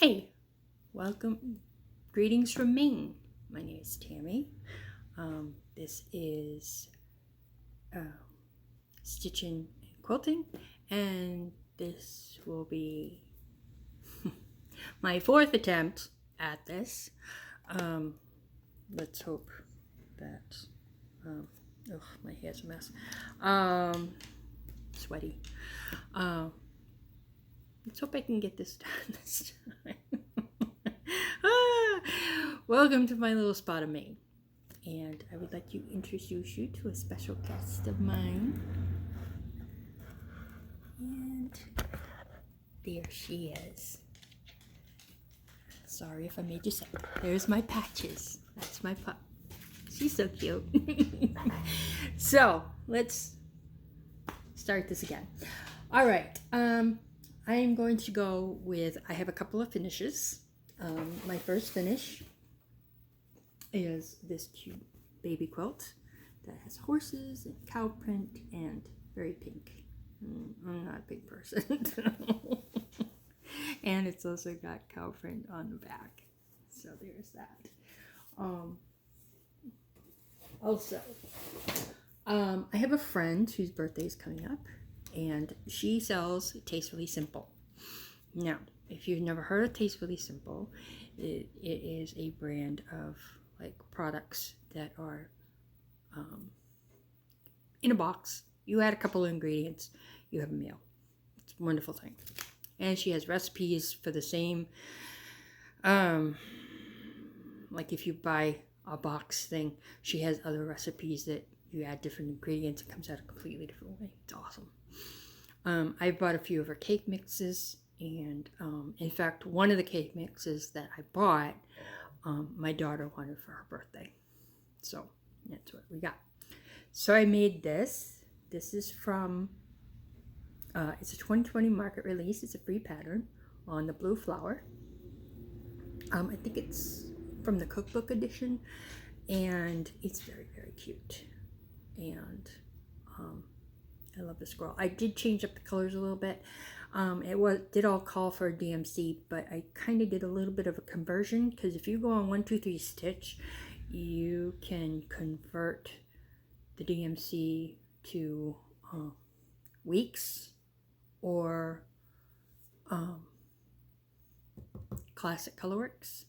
Hey, welcome. Greetings from Maine. My name is Tammy. This is stitching and quilting, and this will be my fourth attempt at this. Let's hope that. My hair's a mess. Sweaty. Let's hope I can get this done this time. Welcome to my little spot of Maine. And I would like to introduce you to a special guest of mine. And there she is. Sorry if I made you sad. There's my Patches. That's my pup. She's so cute. So, let's start this again. All right. I am going to go with, I have a couple of finishes. My first finish is this cute baby quilt that has horses and cow print and very pink. I'm not a pink person. And it's also got cow print on the back. So there's that. I have a friend whose birthday is coming up, and she sells Tastefully Simple. Now, if you've never heard of Tastefully Simple, it is a brand of like products that are in a box. You add a couple of ingredients, you have a meal. It's a wonderful thing. And she has recipes for the same, like if you buy a box thing, she has other recipes that you add different ingredients. It comes out a completely different way. It's awesome. I bought a few of her cake mixes, and in fact, one of the cake mixes that I bought, my daughter wanted for her birthday. So that's what we got. So I made this. This is from, it's a 2020 market release. It's a free pattern on the blue flower. I think it's from the cookbook edition, and it's very, very cute. And I love the scroll. I did change up the colors a little bit. It did all call for a DMC, but I kind of did a little bit of a conversion, because if you go on 1-2-3 Stitch, you can convert the DMC to weeks or Classic Colorworks,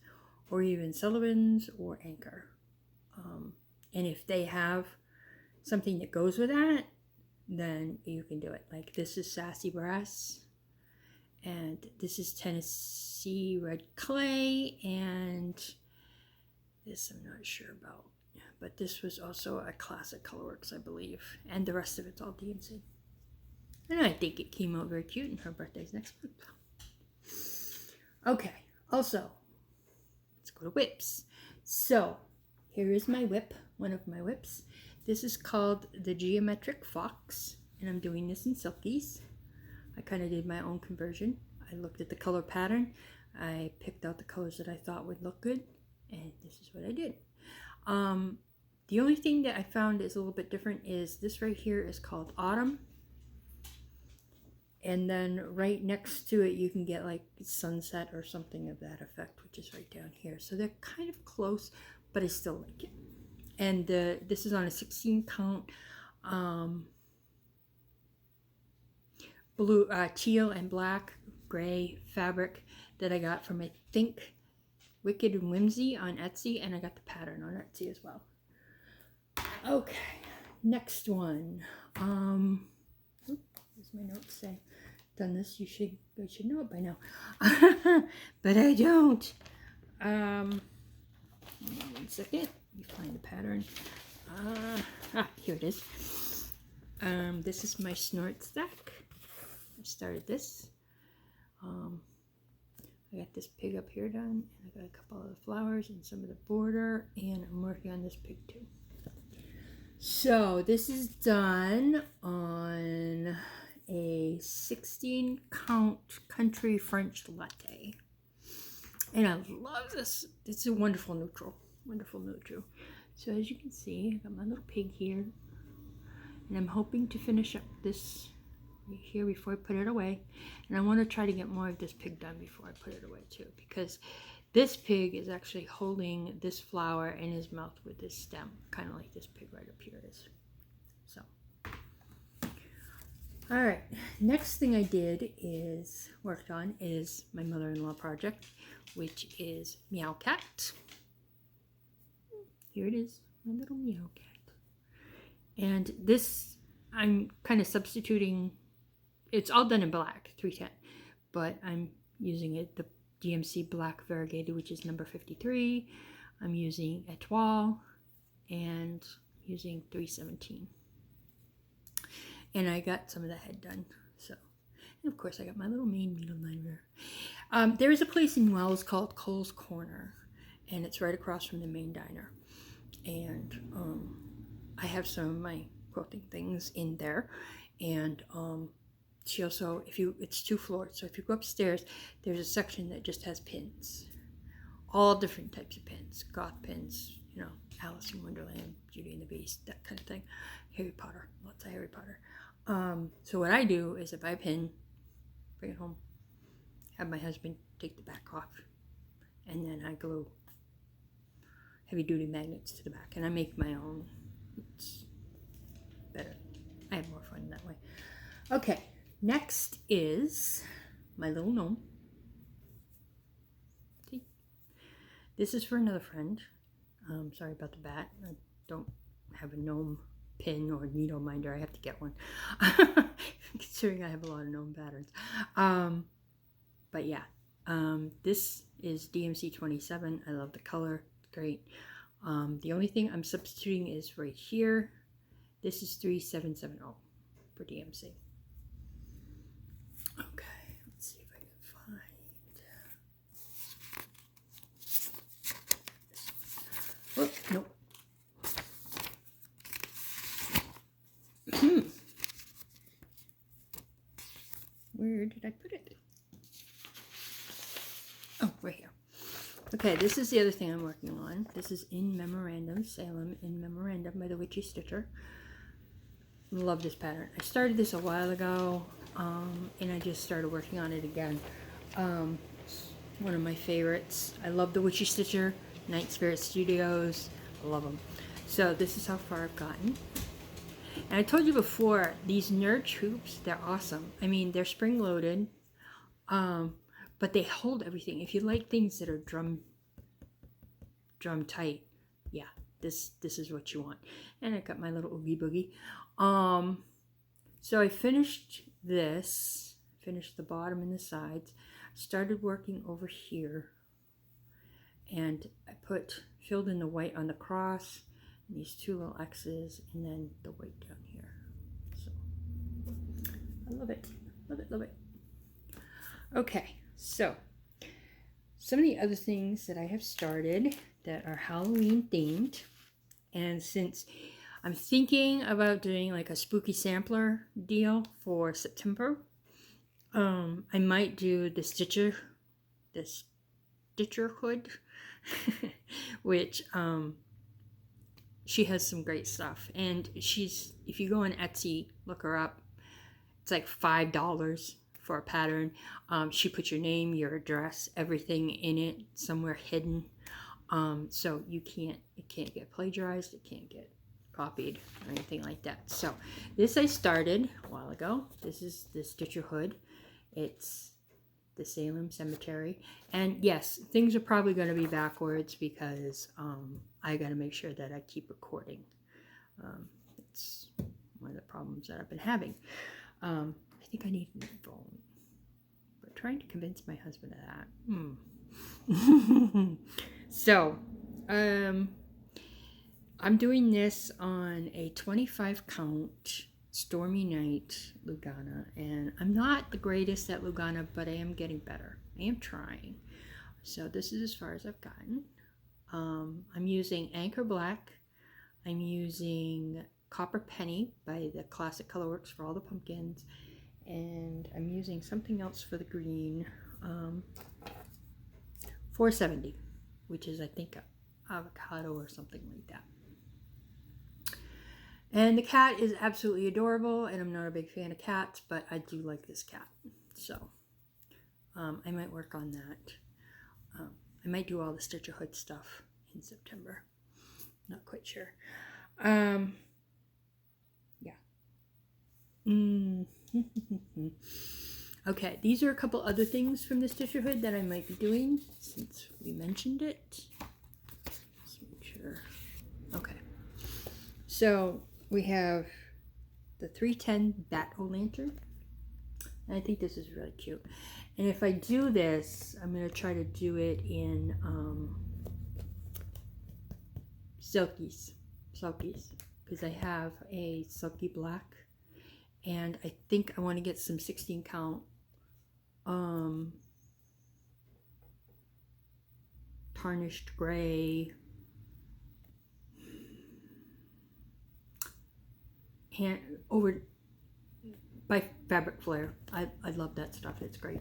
or even Sullivan's or Anchor. And if they have something that goes with that, then you can do it. Like this is Sassy Brass, and this is Tennessee Red Clay, and this I'm not sure about. But this was also a Classic Colorworks, I believe. And the rest of it's all DMC. And I think it came out very cute, and her birthday's next month. Okay, also, let's go to whips. So, here is my whip, one of my whips. This is called the Geometric Fox, and I'm doing this in silkies. I kind of did my own conversion. I looked at the color pattern. I picked out the colors that I thought would look good, and this is what I did. The only thing that I found is a little bit different is this right here is called Autumn. And then right next to it, you can get like Sunset or something of that effect, which is right down here. So they're kind of close, but I still like it. And this is on a 16 count blue, teal and black gray fabric that I got from, I think, Wicked and Whimsy on Etsy, and I got the pattern on Etsy as well. Okay, next one. What's my notes say? Done this, you should know it by now. But I don't. One second. Let me find the pattern. Here it is. This is my snort stack. I started this. I got this pig up here done, and I got a couple of the flowers and some of the border, and I'm working on this pig too. So this is done on a 16 count country French latte, and I love this. It's a wonderful neutral. So as you can see, I got my little pig here, and I'm hoping to finish up this right here before I put it away. And I want to try to get more of this pig done before I put it away too, because this pig is actually holding this flower in his mouth with this stem, kind of like this pig right up here is. So, all right, next thing I worked on is my mother-in-law project, which is Meow Cat. Here it is, my little Meow Cat. And this, I'm kind of substituting, it's all done in black, 310, but I'm using the DMC Black Variegated, which is number 53. I'm using Etoile and using 317. And I got some of the head done. So, and of course I got my little main needle liner. There is a place in Wells called Cole's Corner, and it's right across from the main diner. And I have some of my quilting things in there. And she also, it's 2 floors, so if you go upstairs, there's a section that just has pins. All different types of pins. Goth pins, you know, Alice in Wonderland, Beauty and the Beast, that kind of thing. Harry Potter, lots of Harry Potter. So what I do is if I pin, bring it home, have my husband take the back off, and then I glue heavy duty magnets to the back, and I make my own. It's better. I have more fun that way. Okay, next is my little gnome. See? This is for another friend. Sorry about the bat. I don't have a gnome pin or needle minder. I have to get one. Considering I have a lot of gnome patterns. But yeah, this is DMC 27. I love the color. It's great. The only thing I'm substituting is right here. This is 3770 for DMC. Okay, let's see if I can find. Whoops, nope. Where did I put it? Oh, right here. Okay, this is the other thing I'm working on. This is In Memorandum, Salem In Memorandum by the Witchy Stitcher. Love this pattern. I started this a while ago, and I just started working on it again. It's one of my favorites. I love the Witchy Stitcher, Night Spirit Studios. I love them. So this is how far I've gotten. And I told you before, these nerd hoops, they're awesome. I mean, they're spring-loaded, but they hold everything. If you like things that are drum tight, yeah, this is what you want. And I got my little Oogie Boogie. So I finished this, finished the bottom and the sides, started working over here, and I filled in the white on the cross, and these 2 little X's, and then the white down here. So I love it, love it, love it. Okay, so some of the other things that I have started that are Halloween themed, and since I'm thinking about doing like a spooky sampler deal for September, I might do the Stitcher hood, which she has some great stuff, and if you go on Etsy, look her up, it's like $5 for a pattern. She puts your name, your address, everything in it, somewhere hidden, so it can't get plagiarized, it can't get copied or anything like that. So this I started a while ago. This is the Stitcher hood. It's the Salem Cemetery, and yes, things are probably going to be backwards because I got to make sure that I keep recording. It's one of the problems that I've been having. I think I need a new phone, but trying to convince my husband of that. So I'm doing this on a 25 count Stormy Night Lugana, and I'm not the greatest at Lugana, but I am getting better. I am trying. So this is as far as I've gotten. I'm using Anchor Black. I'm using Copper Penny by the Classic Colorworks for all the pumpkins, and I'm using something else for the green, 470, which is I think avocado or something like that. And the cat is absolutely adorable, and I'm not a big fan of cats, but I do like this cat. So I might work on that. I might do all the Stitcherhood stuff in September. Not quite sure. Yeah. Okay, these are a couple other things from the Stitcherhood that I might be doing since we mentioned it. Let's make sure. Okay. So we have the 310 Bat-O-Lantern. And I think this is really cute. And if I do this, I'm going to try to do it in silkies, because I have a silky black, and I think I want to get some 16 count tarnished gray hand over by Fabric Flare. I love that stuff. It's great.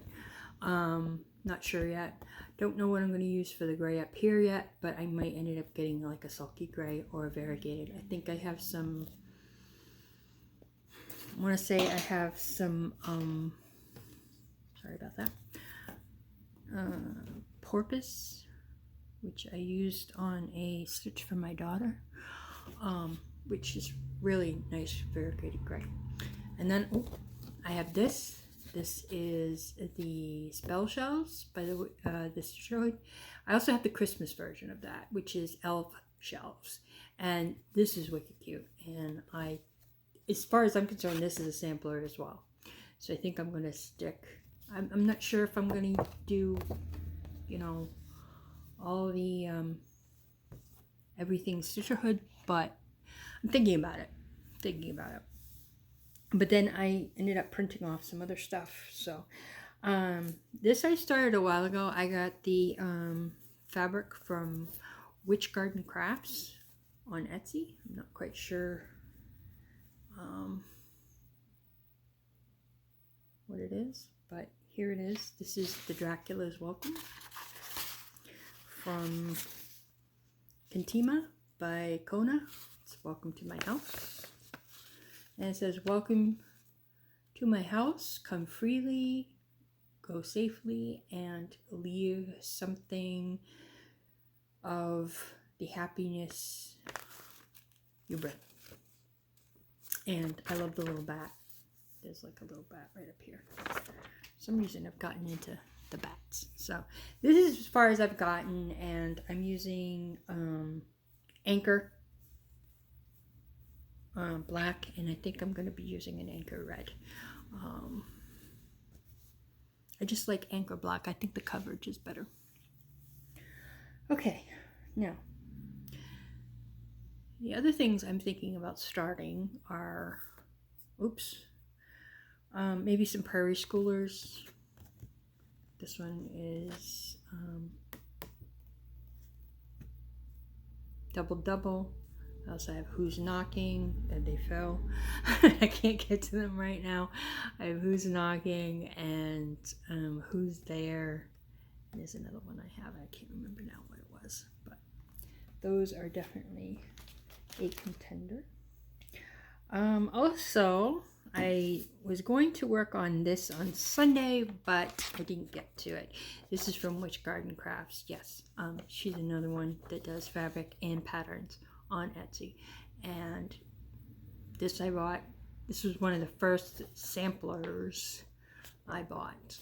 Not sure yet. Don't know what I'm going to use for the gray up here yet, but I might end up getting like a sulky gray or a variegated. I think I have some, I want to say I have some, sorry about that, porpoise, which I used on a stitch for my daughter, which is really nice variegated gray. And then I have this. This is the Spell Shells by the Stitcherhood. I also have the Christmas version of that, which is Elf Shelves. And this is wicked cute. And as far as I'm concerned, this is a sampler as well. So I think I'm going to stick. I'm not sure if I'm going to do, you know, all the everything Stitcherhood, but I'm thinking about it. But then I ended up printing off some other stuff. So this I started a while ago. I got the fabric from Witch Garden Crafts on Etsy. I'm not quite sure what it is, but here it is. This is the Dracula's Welcome from Kentima by Kona. It's Welcome to My House. And it says, welcome to my house, come freely, go safely, and leave something of the happiness you bring. And I love the little bat. There's like a little bat right up here. For some reason I've gotten into the bats. So this is as far as I've gotten, and I'm using Anchor black, and I think I'm going to be using an Anchor red. I just like Anchor black. I think the coverage is better. Okay, now the other things I'm thinking about starting are, maybe some Prairie Schoolers. This one is Double Double. I also have Who's Knocking, and they fell. I can't get to them right now. I have Who's Knocking and Who's There. And there's another one I have. I can't remember now what it was. But those are definitely a contender. Also, I was going to work on this on Sunday, but I didn't get to it. This is from Witch Garden Crafts. Yes, she's another one that does fabric and patterns on Etsy, and this I bought. This was one of the first samplers I bought,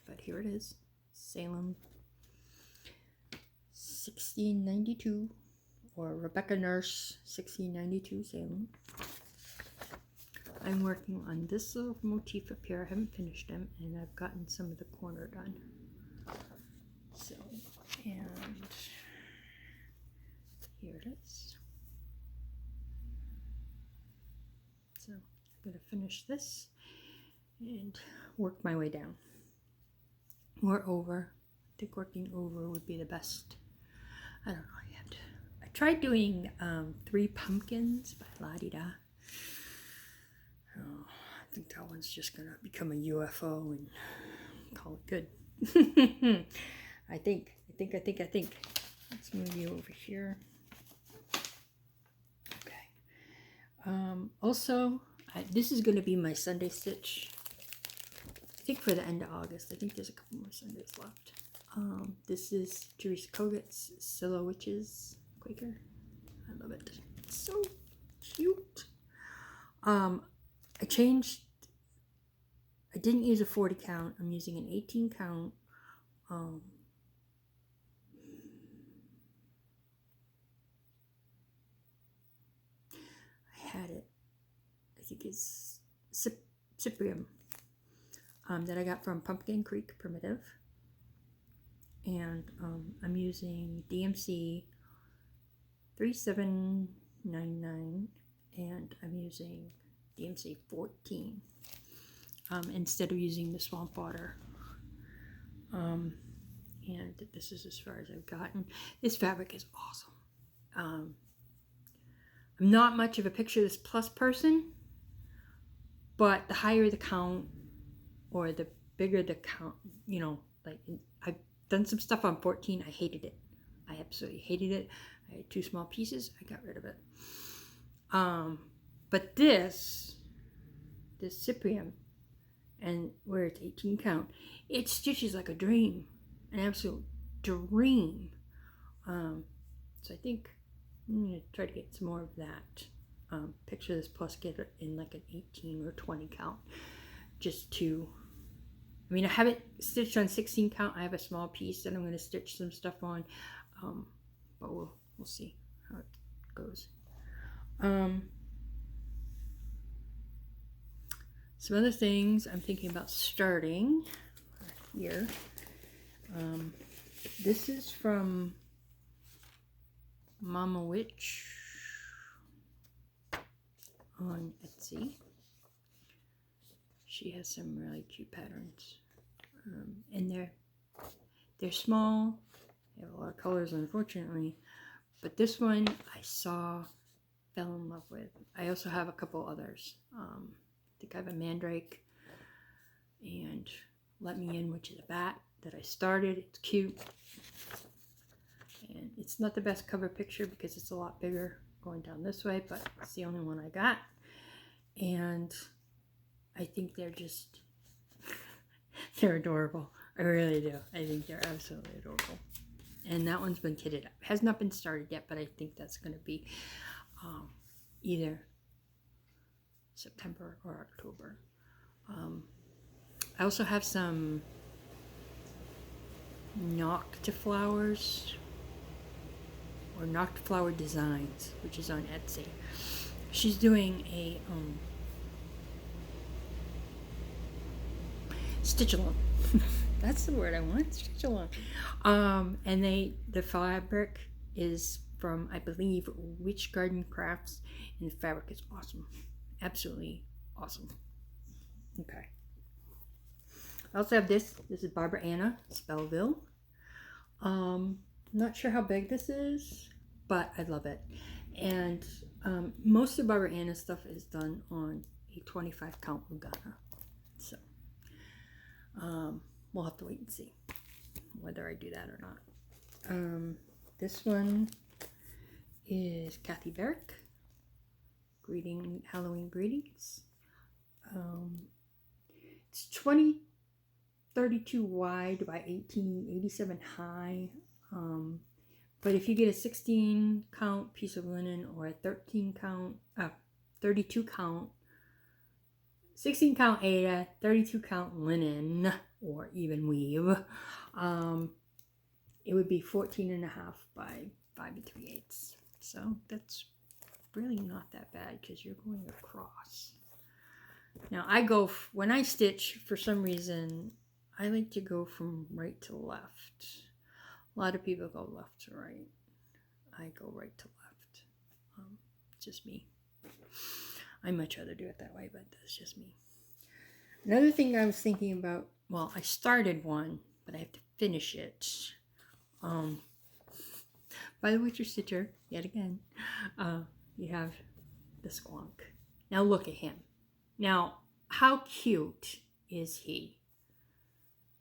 but here it is, Salem 1692, or Rebecca Nurse 1692 Salem. I'm working on this little motif up here. I haven't finished them, and I've gotten some of the corner done. So, and here it is. So I'm going to finish this and work my way down. Or over. I think working over would be the best. I don't know yet. I tried doing 3 Pumpkins by La Di Da. Oh, I think that one's just going to become a UFO and call it good. I think. Let's move you over here. Okay. Also, this is going to be my Sunday stitch. I think for the end of August. I think there's a couple more Sundays left. This is Teresa Koget's Silla Witches Quaker. I love it. It's so cute. I changed. I didn't use a 40 count. I'm using an 18 count. I had it. I think it's Cyprium that I got from Pumpkin Creek Primitive. And I'm using DMC 3799 and I'm using DMC 14 instead of using the swamp water. And this is as far as I've gotten. This fabric is awesome. I'm not much of a picture this plus person, but the higher the count or the bigger the count, you know, like I've done some stuff on 14. I hated it. I absolutely hated it. I had 2 small pieces. I got rid of it. But this Cyprium, and where it's 18 count, it stitches like a dream, an absolute dream. So I think I'm gonna try to get some more of that. Picture this plus get it in like an 18 or 20 count, just to. I mean, I have it stitched on 16 count. I have a small piece that I'm going to stitch some stuff on, but we'll see how it goes. Some other things I'm thinking about starting here. This is from Mama Witch on Etsy. She has some really cute patterns, and they're small. They have a lot of colors, unfortunately, but this one I fell in love with. I also have a couple others. I think I have a Mandrake and Let Me In, which is a bat that I started. It's cute, and it's not the best cover picture because it's a lot bigger going down this way, but it's the only one I got, and I think they're adorable. I really do. I think they're absolutely adorable. And that one's been kitted up. Has not been started yet, but I think that's going to be either September or October. I also have some Noctiflowers or Noctiflower Designs, which is on Etsy. She's doing a stitch along. That's the word I want, stitch along. And the fabric is from, I believe, Witch Garden Crafts, and the fabric is awesome. Absolutely awesome. Okay. I also have this. This is Barbara Anna Spellville. Not sure how big this is, but I love it. And most of Barbara Anna stuff is done on a 25 count Lugana. So we'll have to wait and see whether I do that or not. This one is Kathy Berrick. Halloween greetings. It's 2032 wide by 1887 high. But if you get a 16 count piece of linen or a 32 count, 16 count Aida, 32 count linen, or even weave, it would be 14.5 by 5 3/8. So that's really not that bad because you're going across. Now when I stitch, for some reason, I like to go from right to left. A lot of people go left to right. I go right to left. Just me. I much rather do it that way, but that's just me. Another thing I was thinking about, well, I started one, but I have to finish it. By the Witcher Stitcher, yet again, you have the Squonk. Now look at him. Now, how cute is he?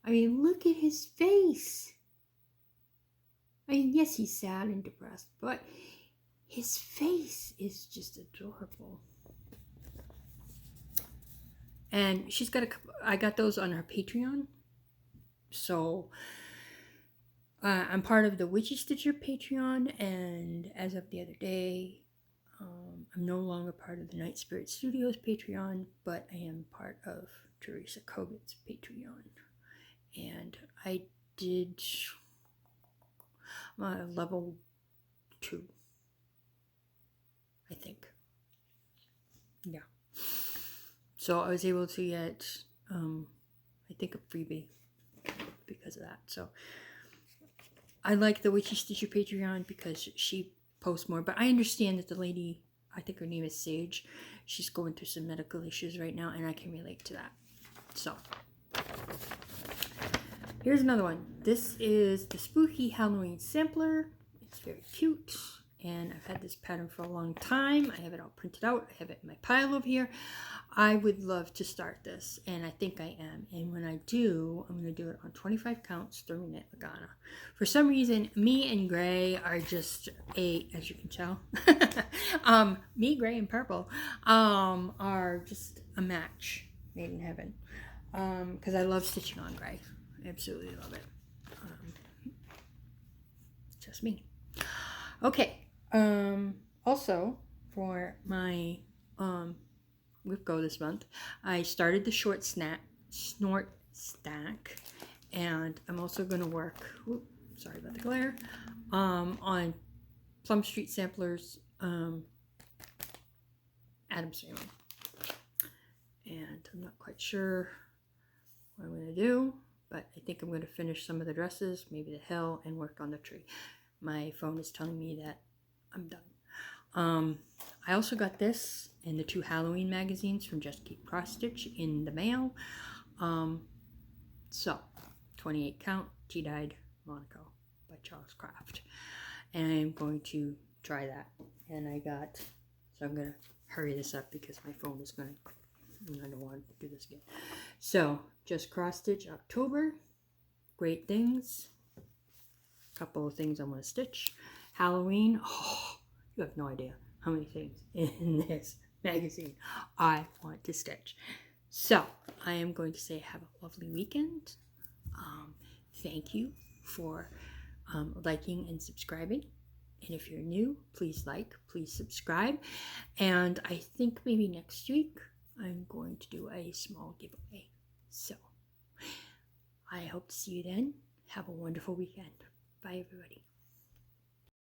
I mean, look at his face. I mean, yes, he's sad and depressed, but his face is just adorable. And she's got a couple, I got those on her Patreon. So I'm part of the Witchy Stitcher Patreon, and as of the other day, I'm no longer part of the Night Spirit Studios Patreon, but I am part of Teresa Kogut's Patreon. And I did level 2, I think. Yeah. So I was able to get, I think, a freebie because of that. So I like the Witchy Stitcher Patreon because she posts more. But I understand that the lady, I think her name is Sage, she's going through some medical issues right now, and I can relate to that. So here's another one. This is the Spooky Halloween Sampler. It's very cute, and I've had this pattern for a long time. I have it all printed out. I have it in my pile over here. I would love to start this, and I think I am. And when I do, I'm going to do it on 25 counts, 3-minute Lagana. For some reason, me and Gray are just as you can tell, me, Gray, and Purple are just a match made in heaven. Because I love stitching on Gray. I absolutely love it. It's just me. Okay. Also, for my with Go this month, I started the snort stack, and I'm also going to work, sorry about the glare, on Plum Street Samplers Adam's Family. And I'm not quite sure what I'm going to do, but I think I'm going to finish some of the dresses, maybe the hill, and work on the tree. My phone is telling me that I'm done. I also got this and the 2 Halloween magazines from Just Keep Cross Stitch in the mail. So 28 count Tea-Dyed Monaco by Charles Craft, and I'm going to try that. And so I'm going to hurry this up because my phone is going to, I don't want to do this again. So Just Cross Stitch October, Great Things, a couple of things I want to stitch. Halloween, you have no idea how many things in this magazine I want to stitch. So I am going to say have a lovely weekend. Thank you for liking and subscribing. And if you're new, please like, please subscribe. And I think maybe next week I'm going to do a small giveaway. So I hope to see you then. Have a wonderful weekend. Bye, everybody.